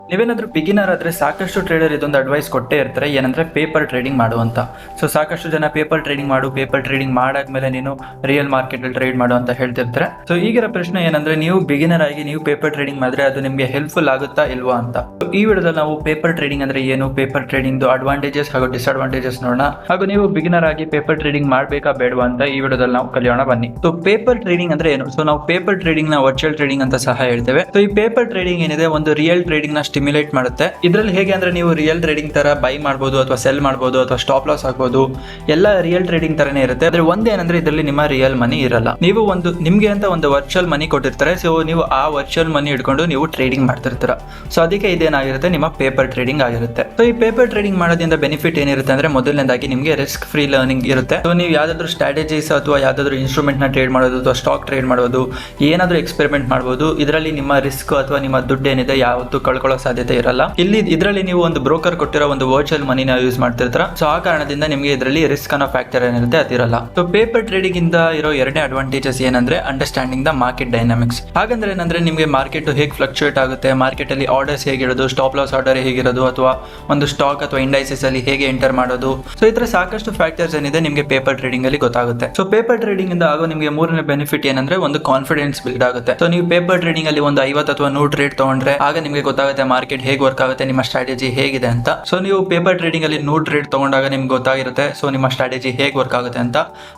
ನೀವೇನಾದ್ರೂ ಬಿಗಿನರ್ ಆದ್ರೆ ಸಾಕಷ್ಟು ಟ್ರೇಡರ್ ಇದೊಂದು ಅಡ್ವೈಸ್ ಕೊಟ್ಟೇ ಇರ್ತಾರೆ, ಏನಂದ್ರೆ ಪೇಪರ್ ಟ್ರೇಡಿಂಗ್ ಮಾಡುವಂತ. ಸೊ ಸಾಕಷ್ಟು ಜನ ಪೇಪರ್ ಟ್ರೇಡಿಂಗ್ ಮಾಡಾದ್ಮೇಲೆ ನೀನು ರಿಯಲ್ ಮಾರ್ಕೆಟ್ ಅಲ್ಲಿ ಟ್ರೇಡ್ ಮಾಡು ಅಂತ ಹೇಳ್ತಿರ್ತಾರೆ. ಸೊ ಈಗಿರೋ ಪ್ರಶ್ನೆ ಏನಂದ್ರೆ, ನೀವು ಬಿಗಿನರ್ ಆಗಿ ನೀವು ಪೇಪರ್ ಟ್ರೇಡಿಂಗ್ ಮಾಡಿದ್ರೆ ಅದು ನಿಮಗೆ ಹೆಲ್ಪ್ಫುಲ್ ಆಗುತ್ತಾ ಇಲ್ವಾ ಅಂತ. ಈ ವಿಡಿಯೋದಲ್ಲಿ ನಾವು ಪೇಪರ್ ಟ್ರೇಡಿಂಗ್ ಅಂದ್ರೆ ಏನು, ಪೇಪರ್ ಟ್ರೇಡಿಂಗ್ ಅಡ್ವಾಂಟೇಜಸ್ ಹಾಗೂ ಡಿಸ್ಅಡ್ವಾಂಟೇಜಸ್ ನೋಡೋಣ, ಹಾಗೂ ನೀವು ಬಿಗಿನರ್ ಆಗಿ ಪೇಪರ್ ಟ್ರೇಡಿಂಗ್ ಮಾಡಬೇಕಾ ಬೇಡವಾ ಅಂತ ಈ ವಿಡಿಯೋದಲ್ಲಿ ನಾವು ಕಲಿಯೋಣ ಬನ್ನಿ. ಸೊ ಪೇಪರ್ ಟ್ರೇಡಿಂಗ್ ಅಂದ್ರೆ ಏನು? ಸೊ ನಾವು ಪೇಪರ್ ಟ್ರೇಡಿಂಗ್ ನ ವರ್ಚುವಲ್ ಟ್ರೇಡಿಂಗ್ ಅಂತ ಸಹ ಹೇಳ್ತೇವೆ. ಸೊ ಈ ಪೇಪರ್ ಟ್ರೇಡಿಂಗ್ ಏನಿದೆ ಒಂದು ರಿಯಲ್ ಟ್ರೇಡಿಂಗ್ ನ ಸ್ಟಿಮ್ಯುಲೇಟ್ ಮಾಡುತ್ತೆ. ಇದರಲ್ಲಿ ಹೇಗೆ ಅಂದ್ರೆ, ನೀವು ರಿಯಲ್ ಟ್ರೇಡಿಂಗ್ ತರ ಬೈ ಮಾಡಬಹುದು ಅಥವಾ ಸೆಲ್ ಮಾಡಬಹುದು ಅಥವಾ ಸ್ಟಾಪ್ ಲಾಸ್ ಆಗಬಹುದು, ಎಲ್ಲ ರಿಯಲ್ ಟ್ರೇಡಿಂಗ್ ತರನೇ ಇರುತ್ತೆ. ಆದ್ರೆ ಒಂದೇನಂದ್ರೆ ಇದರಲ್ಲಿ ನಿಮ್ಮ ರಿಯಲ್ ಮನಿ ಇರಲ್ಲ. ನೀವು ನಿಮ್ಗೆ ಅಂತ ಒಂದು ವರ್ಚುವಲ್ ಮನಿ ಕೊಟ್ಟಿರ್ತಾರೆ. ಸೊ ನೀವು ಆ ವರ್ಚುವಲ್ ಮನಿ ಇಟ್ಕೊಂಡು ನೀವು ಟ್ರೇಡಿಂಗ್ ಮಾಡ್ತಿರ್ತೀರ. ಸೊ ಅದಕ್ಕೆ ಇದೇನಾಗಿರುತ್ತೆ, ನಿಮ್ಮ ಪೇಪರ್ ಟ್ರೇಡಿಂಗ್ ಆಗಿರುತ್ತೆ. ಸೊ ಈ ಪೇಪರ್ ಟ್ರೇಡಿಂಗ್ ಮಾಡೋದ್ರಿಂದ ಬೆನಿಫಿಟ್ ಏನಿರುತ್ತೆ ಅಂದ್ರೆ, ಮೊದಲನೇದಾಗಿ ನಿಮಗೆ ರಿಸ್ಕ್ ಫ್ರೀ ಲರ್ನಿಂಗ್ ಇರುತ್ತೆ. ಸೊ ನೀವು ಯಾವ್ದಾದ್ರು ಸ್ಟ್ರಾಟಜೀಸ್ ಅಥವಾ ಯಾವ್ದಾದ್ರು ಇನ್ಸ್ಟ್ರೂಮೆಂಟ್ ನ ಟ್ರೇಡ್ ಮಾಡೋದು ಅಥವಾ ಸ್ಟಾಕ್ ಟ್ರೇಡ್ ಮಾಡೋದು, ಏನಾದ್ರೂ ಎಕ್ಸ್ಪೆರಿಮೆಂಟ್ ಮಾಡಬಹುದು. ಇದರಲ್ಲಿ ನಿಮ್ಮ ರಿಸ್ಕ್ ಅಥವಾ ನಿಮ್ಮ ದುಡ್ಡು ಏನಿದೆ ಯಾವತ್ತೂ ಕಳ್ಕೊಳ್ಳೋ ಸಾಧ್ಯತೆ ಇರಲ್ಲ. ಇದರಲ್ಲಿ ನೀವು ಒಂದು ಬ್ರೋಕರ್ ಕೊಟ್ಟಿರೋ ಒಂದು ವರ್ಚುವಲ್ ಮನಿನ ಯೂಸ್ ಮಾಡ್ತಿರ್ತೀರ. ಸೊ ಆ ಕಾರಣದಿಂದ ನಿಮಗೆ ಇದರಲ್ಲಿ ರಿಸ್ಕ್ ಅನ್ನೋ ಫ್ಯಾಕ್ಟರ್ ಏನಿರುತ್ತೆ ಅದಿರಲ್ಲ. ಸೊ ಪೇಪರ್ ಟ್ರೇಡಿಂಗ್ ಇಂದ ಇರೋ ಎರಡನೇ ಅಡ್ವಾಂಟೇಜಸ್ ಏನಂದ್ರೆ, ಅಂಡರ್ಸ್ಟ್ಯಾಂಡಿಂಗ್ ದ ಮಾರ್ಕೆಟ್ ಡೈನಾಮಿಕ್ಸ್. ಹಾಗಂದ್ರೆ ಏನಂದ್ರೆ, ನಿಮಗೆ ಮಾರ್ಕೆಟ್ ಹೇಗೆ ಫ್ಲಕ್ಚುಯೇಟ್ ಆಗುತ್ತೆ, ಮಾರ್ಕೆಟ್ ಅಲ್ಲಿ ಆರ್ಡರ್ಸ್ ಹೇಗಿರೋದು, ಸ್ಟಾಪ್ ಲಾಸ್ ಆರ್ಡರ್ ಹೇಗಿರೋದು, ಅಥವಾ ಒಂದು ಸ್ಟಾಕ್ ಅಥವಾ ಇಂಡೈಸಸ್ ಅಲ್ಲಿ ಹೇಗೆ ಎಂಟರ್ ಮಾಡೋದು. ಸೊ ಈ ತರ ಸಾಕಷ್ಟು ಫ್ಯಾಕ್ಟರ್ಸ್ ಏನಿದೆ ನಿಮಗೆ ಪೇಪರ್ ಟ್ರೇಡಿಂಗ್ ಅಲ್ಲಿ ಗೊತ್ತಾಗುತ್ತೆ. ಸೊ ಪೇಪರ್ ಟ್ರೇಡಿಂಗ್ ಇಂದ ಆಗೋ ನಿಮಗೆ ಮೂರನೇ ಬೆನಿಫಿಟ್ ಏನಂದ್ರೆ, ಒಂದು ಕಾನ್ಫಿಡೆನ್ಸ್ ಬಿಲ್ಡ್ ಆಗುತ್ತೆ. ಸೊ ನೀವು ಪೇಪರ್ ಟ್ರೇಡಿಂಗ್ ಅಲ್ಲಿ ಒಂದು 50 ಅಥವಾ 100 ಟ್ರೇಡ್ ತಗೊಂಡ್ರೆ ಆಗ ನಿಮಗೆ ಗೊತ್ತಾಗುತ್ತೆ ಮಾರ್ಕೆಟ್ ಹೇಗೆ ವರ್ಕ್ ಆಗುತ್ತೆ, ನಿಮ್ಮ ಸ್ಟ್ರಾಟಜಿ ಹೇಗಿದೆ ಅಂತ. ಸೊ ನೀವು ಪೇಪರ್ ಟ್ರೇಡಿಂಗ್ ಅಲ್ಲಿ 100 ಟ್ರೇಡ್ ತಗೊಂಡಾಗ ನಿಮ್ಗೆ ಗೊತ್ತಾಗಿರುತ್ತೆ ಸೊ ನಿಮ್ಮ ಸ್ಟ್ರಾಟಜಿ ಹೇಗೆ ವರ್ಕ್ ಆಗುತ್ತೆ ಅಂತ.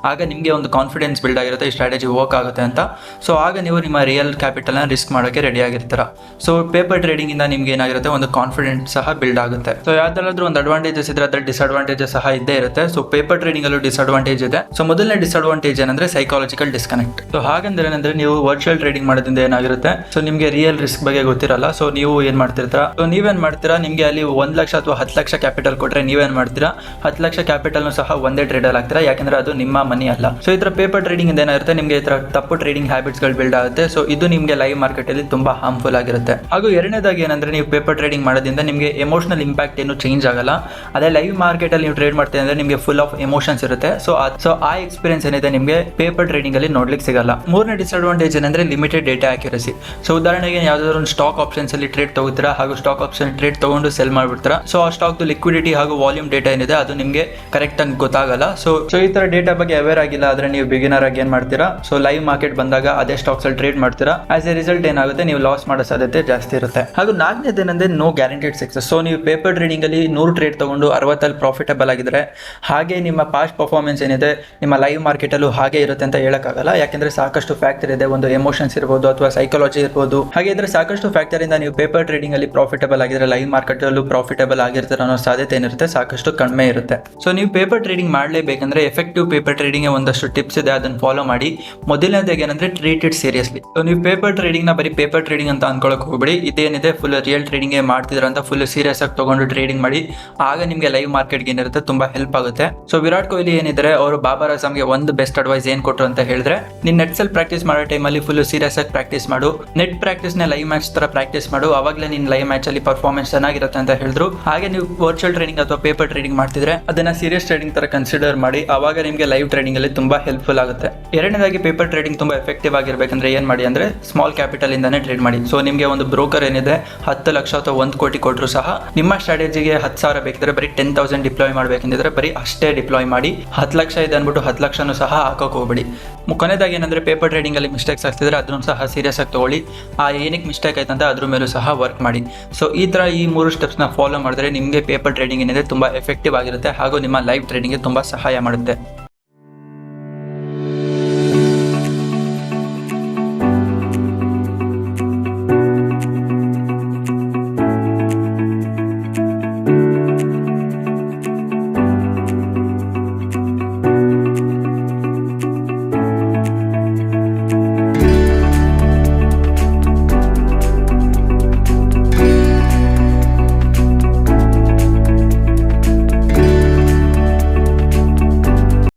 ಆಗ ನಿಮಗೆ ಒಂದು ಕಾನ್ಫಿಡೆನ್ಸ್ ಬಿಲ್ಡ್ ಆಗಿರುತ್ತೆ, ಈ ಸ್ಟ್ರಾಟಜಿ ವರ್ಕ್ ಆಗುತ್ತೆ ಅಂತ. ಸೊ ಆಗ ನೀವು ನಿಮ್ಮ ರಿಯಲ್ ಕ್ಯಾಪಿಟಲ್ ನ ರಿಸ್ಕ್ ಮಾಡೋಕೆ ರೆಡಿ ಆಗಿರ್ತೀರ. ಸೊ ಪೇಪರ್ ಟ್ರೇಡಿಂಗ್ ಇಂದ ನಿಮ್ಗೆ ಏನಾಗಿರುತ್ತೆ, ಒಂದು ಕಾನ್ಫಿಡೆನ್ಸ್ ಸಹ ಬಿಲ್ಡ್ ಆಗುತ್ತೆ. ಸೊ ಯಾವ್ದಾದ್ರು ಒಂದು ಅಡ್ವಾಂಟೇಜಸ್ ಇದ್ರೆ ಅದ್ರ ಡಿಸ್ಅಡ್ವಾಂಟೇಜಸ್ ಸಹ ಇದ್ದೇ ಇರುತ್ತೆ. ಸೊ ಪೇಪರ್ ಟ್ರೇಡಿಂಗ್ ಅಲ್ಲೂ ಡಿಸ್ಅಡ್ವಾಂಟೇಜ್ ಇದೆ. ಸೊ ಮೊದಲನೇ ಡಿಸ್ಅಡ್ವಾಂಟೇಜ್ ಏನಂದ್ರೆ, ಸೈಕಾಲಜಿಕಲ್ ಡಿಸ್ಕನೆಕ್ಟ್. ಸೊ ಹಾಗಂದ್ರೆ ಏನಂದ್ರೆ, ನೀವು ವರ್ಚುವಲ್ ಟ್ರೇಡಿಂಗ್ ಮಾಡೋದ್ರಿಂದ ಏನಾಗಿರುತ್ತೆ, ಸೊ ನಿಮ್ಗೆ ರಿಯಲ್ ರಿಸ್ಕ್ ಬಗ್ಗೆ ಗೊತ್ತಿರಲ್ಲ. ಸೊ ನೀವು ಏನ್ ಮಾಡ್ತಿರ್ತೀರಾ, ಸೊ ನೀವೇನ್ ಮಾಡ್ತೀರಾ, ನಿಮ್ಗೆ ಅಲ್ಲಿ 1 ಲಕ್ಷ ಅಥವಾ 10 ಲಕ್ಷ ಕ್ಯಾಪಿಟಲ್ ಕೊಟ್ರೆ ನೀವೇನ್ ಮಾಡ್ತೀರಾ, 10 ಲಕ್ಷ ಕ್ಯಾಪಿಟಲ್ ಸಹ ಒಂದೇ ಟ್ರೇಡ್ ಅಲ್ಲಿ ಹಾಕ್ತೀರಾ, ಯಾಕಂದ್ರೆ ಅದು ನಿಮ್ಮ ಮನಿ ಅಲ್ಲ. ಸೊ ಈ ತರ ಪೇಪರ್ ಟ್ರೇಡಿಂಗ್ ಇಂದ ಏನಾಗುತ್ತೆ, ನಿಮ್ಗೆ ಈ ತರ ತಪ್ಪು ಟ್ರೇಡಿಂಗ್ ಹ್ಯಾಬಿಟ್ಸ್ ಗಳು ಬಿಲ್ಡ್ ಆಗುತ್ತೆ. ಸೊ ಇದು ನಿಮ್ಗೆ ಲೈವ್ ಮಾರ್ಕೆಟ್ ಅಲ್ಲಿ ತುಂಬಾ ಹಾರ್ಮ್ಫುಲ್ ಆಗಿರುತ್ತೆ. ಹಾಗೂ ಎರಡನೇದಾಗಿ ಏನಂದ್ರೆ, ನೀವು ಪೇಪರ್ ಟ್ರೇಡಿಂಗ್ ಮಾಡೋದ್ರಿಂದ ನಿಮ್ಗೆ ಎಮೋಷನಲ್ ಇಂಪ್ಯಾಕ್ಟ್ ಏನು ಚೇಂಜ್ ಆಗಲ್ಲ. ಅದೇ ಲೈವ್ ಮಾರ್ಕೆಟ್ ಅಲ್ಲಿ ನೀವು ಟ್ರೇಡ್ ಮಾಡ್ತೀವಿ ಅಂದ್ರೆ ನಿಮ್ಗೆ ಫುಲ್ ಆಫ್ ಎಮೋಷನ್ಸ್ ಇರುತ್ತೆ. ಸೊ ಆ ಎಕ್ಸ್ಪೀರಿಯನ್ಸ್ ಏನಿದೆ ನಿಮ್ಗೆ ಪೇಪರ್ ಟ್ರೇಡಿಂಗ್ ಅಲ್ಲಿ ನೋಡ್ಲಿಕ್ಕೆ ಸಿಗಲ್ಲ. ಮೂರನೇ ಡಿಸ್ಅಡ್ವಾಂಟೇಜ್ ಏನಂದ್ರೆ, ಲಿಮಿಟೆಡ್ ಡೇಟಾ ಆಕ್ಯುರಸಿ. ಸೊ ಉದಾಹರಣೆಗೆ ಯಾವ್ದಾದ್ರು ಒಂದು ಸ್ಟಾಕ್ ಆಪ್ಷನ್ಸ್ ಅಲ್ಲಿ ಟ್ರೇಡ್ ತಗೋತೀರಾ, ಹಾಗೂ ಸ್ಟಾಕ್ ಆಪ್ಷನ್ ಟ್ರೇಡ್ ತಗೊಂಡು ಸೆಲ್ ಮಾಡ್ಬಿಡ್ತೀರಾ. ಸೊ ಆ ಸ್ಟಾಕ್ ಲಿಕ್ವಿಡಿಟಿ ಹಾಗೂ ವಾಲ್ಯೂಮ್ ಡೇಟಾ ಏನಿದೆ ಅದು ನಿಮ್ಗೆ ಕರೆಕ್ಟ್ ಆಗಿ ಗೊತ್ತಾಗಲ್ಲ. ಸೊ ಈ ತರ ಡೇಟಾ ಬಗ್ಗೆ ಅವೇರ್ ಆಗಿಲ್ಲ ಆದ್ರೆ ನೀವು ಬಿಗಿನರ್ ಆಗಿ ಏನ್ ಮಾಡ್ತೀರಾ, ಸೊ ಲೈವ್ ಮಾರ್ಕೆಟ್ ಬಂದಾಗ ಅದೇ ಸ್ಟಾಕ್ಸ್ ಅಲ್ಲಿ ಟ್ರೇಡ್ ಮಾಡ್ತೀರಾ. ಆಸ್ ಎ ರಿಸಲ್ಟ್ ಏನಾಗುತ್ತೆ, ನೀವು ಲಾಸ್ ಮಾಡೋ ಸಾಧ್ಯತೆ ಜಾಸ್ತಿ ಇರುತ್ತೆ. ಹಾಗೂ ನಾಲ್ಕನೇದು ಏನಂದ್ರೆ, ನೋ ಗ್ಯಾರಂಟೆಡ್ ಸಕ್ಸಸ್. ಸೊ ನೀವು ಪೇಪರ್ ಟ್ರೇಡಿಂಗ್ ಅಲ್ಲಿ 100 ಟ್ರೇಡ್ ತಗೊಂಡು 60 ಪ್ರಾಫಿಟಬಲ್ ಆಗಿದ್ರೆ, ಹಾಗೆ ನಿಮ್ಮ ಪಾಸ್ಟ್ ಪರ್ಫಾರ್ಮೆನ್ಸ್ ಏನಿದೆ ನಿಮ್ಮ ಲೈವ್ ಮಾರ್ಕೆಟ್ ಅಲ್ಲೂ ಹಾಗೆ ಇರುತ್ತೆ ಅಂತ ಹೇಳಕ್ಕಾಗಲ್ಲ. ಯಾಕಂದ್ರೆ ಸಾಕಷ್ಟು ಫ್ಯಾಕ್ಟರ್ ಇದೆ, ಒಂದು ಎಮೋಷನ್ಸ್ ಇರ್ಬೋದು ಅಥವಾ ಸೈಕಾಲಜಿ ಇರ್ಬೋದು. ಹಾಗೆ ಇದ್ರೆ ಸಾಕಷ್ಟು ಫ್ಯಾಕ್ಟರ್ ಇಂದ ನೀವು ಪೇಪರ್ ಟ್ರೇಡಿಂಗ್ ಅಲ್ಲಿ ಪ್ರಾಫಿಟಬಲ್ ಆಗಿದ್ರೆ ಲೈವ್ ಮಾರ್ಕೆಟ್ ಅಲ್ಲೂ ಪ್ರಾಫಿಟಬಲ್ ಆಗಿರ್ತಾರೆ ಅನ್ನೋ ಸಾಧ್ಯತೆ ಏನಿರುತ್ತೆ ಸಾಕಷ್ಟು ಕಡಿಮೆ ಇರುತ್ತೆ. ಸೊ ನೀವು ಪೇಪರ್ ಟ್ರೇಡಿಂಗ್ ಮಾಡಲೇಬೇಕಂದ್ರೆ ಎಫೆಕ್ಟಿವ್ ಪೇಪರ್ ಟ್ರೇಡಿಂಗ್ ಒಂದಷ್ಟು ಟಿಪ್ಸ್ ಇದೆ, ಅದನ್ನ ಫಾಲೋ ಮಾಡಿ. ಮೊದಲನೇದಾಗಿ ಏನಂದ್ರೆ, ಟ್ರೀಟ್ ಇಟ್ ಸೀರಿಯಸ್ಲಿ. ಸೊ ನೀವು ಪೇಪರ್ ಟ್ರೇಡಿಂಗ್ ನ ಬರೀ ಪೇಪರ್ ಟ್ರೇಡಿಂಗ್ ಅಂತ ಅನ್ಕೊಳಕ್ ಹೋಗ್ಬೇಡಿ. ಇದೇನಿದೆ ಫುಲ್ ರಿಯಲ್ ಟ್ರೇಡಿಂಗ್ ಮಾಡ್ತಿದ್ರ ಅಂತ ಫುಲ್ ಸೀರಿಯಸ್ ಆಗಿ ತಗೊಂಡು ಟ್ರೇಡಿಂಗ್ ಮಾಡಿ. ಆಗ ನಿಮ್ಗೆ ಲೈವ್ ಮಾರ್ಕೆಟ್ ಏನಿರುತ್ತೆ ತುಂಬಾ ಹೆಲ್ಪ್ ಆಗುತ್ತೆ. ಸೊ ವಿರಾಟ್ ಕೊಹ್ಲಿ ಏನಿದ್ರೆ ಅವರು ಬಾಬರ್ ಅಜಮ್ಗೆ ಒಂದು ಬೆಸ್ಟ್ ಅಡ್ವೈಸ್ ಏನ್ ಕೊಟ್ರು ಅಂತ ಹೇಳಿದ್ರೆ, ನೀನ್ ನೆಟ್ ಸೆಲ್ ಪ್ರಾಕ್ಟೀಸ್ ಮಾಡೋ ಟೈಮಲ್ಲಿ ಫುಲ್ ಸೀರಿಯಸ್ ಆಗಿ ಪ್ರಾಕ್ಟೀಸ್ ಮಾಡು. ನೆಟ್ ಪ್ರಾಕ್ಟೀಸ್ ನ ಲೈವ್ ಮ್ಯಾಚ್ ತರ ಪ್ರಾಕ್ಟೀಸ್ ಮಾಡು, ಅವಾಗಲೇ ನಿನ್ ಲೈವ್ ಮ್ಯಾಚ್ ಅಲ್ಲಿ ಪರ್ಫಾರ್ಮೆನ್ಸ್ ಚೆನ್ನಾಗಿರುತ್ತೆ ಅಂತ ಹೇಳಿದ್ರು. ಹಾಗೆ ನೀವು ವರ್ಚುವಲ್ ಟ್ರೇಡಿಂಗ್ ಅಥವಾ ಪೇಪರ್ ಟ್ರೇಡಿಂಗ್ ಮಾಡ್ತಿದ್ರೆ ಅದನ್ನ ಸೀರಿಯಸ್ ಟ್ರೇಡಿಂಗ್ ತರ ಕನ್ಸಿಡರ್ ಮಾಡಿ, ಅವಾಗ ನಿಮಗೆ ಲೈವ್ ಟ್ರೇಡಿಂಗ್ ಅಲ್ಲಿ ತುಂಬಾ ಹೆಲ್ಪ್ಫುಲ್ ಆಗುತ್ತೆ. ಎರಡನೇದಾಗಿ ಪೇಪರ್ ಟ್ರೇಡಿಂಗ್ ತುಂಬಾ ಎಫೆಕ್ಟಿವ್ ಆಗಿರ್ಬೇಕಂದ್ರೆ ಏನ್ ಮಾಡಿ ಅಂದ್ರೆ, ಸ್ಮಾಲ್ ಕ್ಯಾಪಿಟಲ್ ಇಂದಾನೆ ಟ್ರೇಡ್ ಮಾಡಿ. ಸೊ ನಿಮಗೆ ಒಂದು ಬ್ರೋಕರ್ ಏನಿದೆ 10 ಲಕ್ಷ ಅಥವಾ 1 ಕೋಟಿ ಕೊಟ್ಟರು ಸಹ ನಿಮ್ಮ ಸ್ಟ್ರಾಟಜಿಗೆ 10,000 ಬೇಕಿದ್ರೆ ಬರೀ 10,000 ಡಿಪ್ಲಾಯ್ ಮಾಡ್ಬೇಕಂದ್ರೆ ಬರೀ ಅಷ್ಟೇ ಡಿಪ್ಲಾಯ್ ಮಾಡಿ. 10 ಲಕ್ಷ ಇದೆ ಅನ್ಬಿಟ್ಟು 10 ಲಕ್ಷನೂ ಸಹ ಹಾಕೋಕೆ ಹೋಗ್ಬೇಡಿ. ಕೊನೆದಾಗಿ ಏನಂದ್ರೆ, ಪೇಪರ್ ಟ್ರೇಡಿಂಗ್ ಅಲ್ಲಿ ಮಿಸ್ಟೇಕ್ಸ್ ಆಗ್ತಿದ್ರೆ ಅದನ್ನು ಸಹ ಸೀರಿಯಸ್ ಆಗಿ ತಗೊಳ್ಳಿ. ಆ ಏನಕ್ಕೆ ಮಿಸ್ಟೇಕ್ ಆಯ್ತಂತ ಅದ್ರ ಮೇಲೂ ಸಹ ವರ್ಕ್ ಮಾಡಿ. ಸೊ ಈ ತರ ಈ 3 ಸ್ಟೆಪ್ಸ್ ನ ಫಾಲೋ ಮಾಡಿದ್ರೆ ನಿಮಗೆ ಪೇಪರ್ ಟ್ರೇಡಿಂಗ್ ಏನಿದೆ ತುಂಬಾ ಎಫೆಕ್ಟಿವ್ ಆಗಿರುತ್ತೆ ಹಾಗೂ ನಿಮ್ಮ ಲೈವ್ ಟ್ರೇಡಿಂಗ್ ಗೆ ತುಂಬಾ ಸಹಾಯ ಮಾಡುತ್ತೆ.